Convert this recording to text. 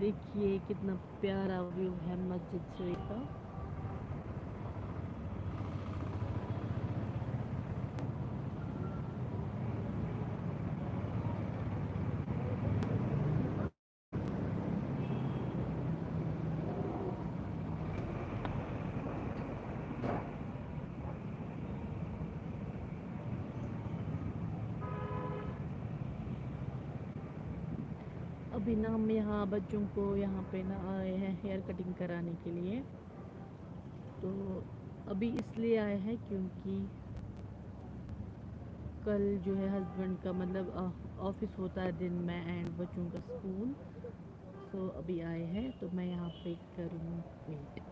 देखिए कितना प्यारा व्यू है मस्जिद शरीफ का। अभी ना हम यहाँ बच्चों को यहाँ पे ना आए हैं हेयर कटिंग कराने के लिए। तो अभी इसलिए आए हैं क्योंकि कल जो है हस्बैंड का मतलब ऑफिस होता है दिन में एंड बच्चों का स्कूल। तो अभी आए हैं तो मैं यहाँ पे करूँ वेट।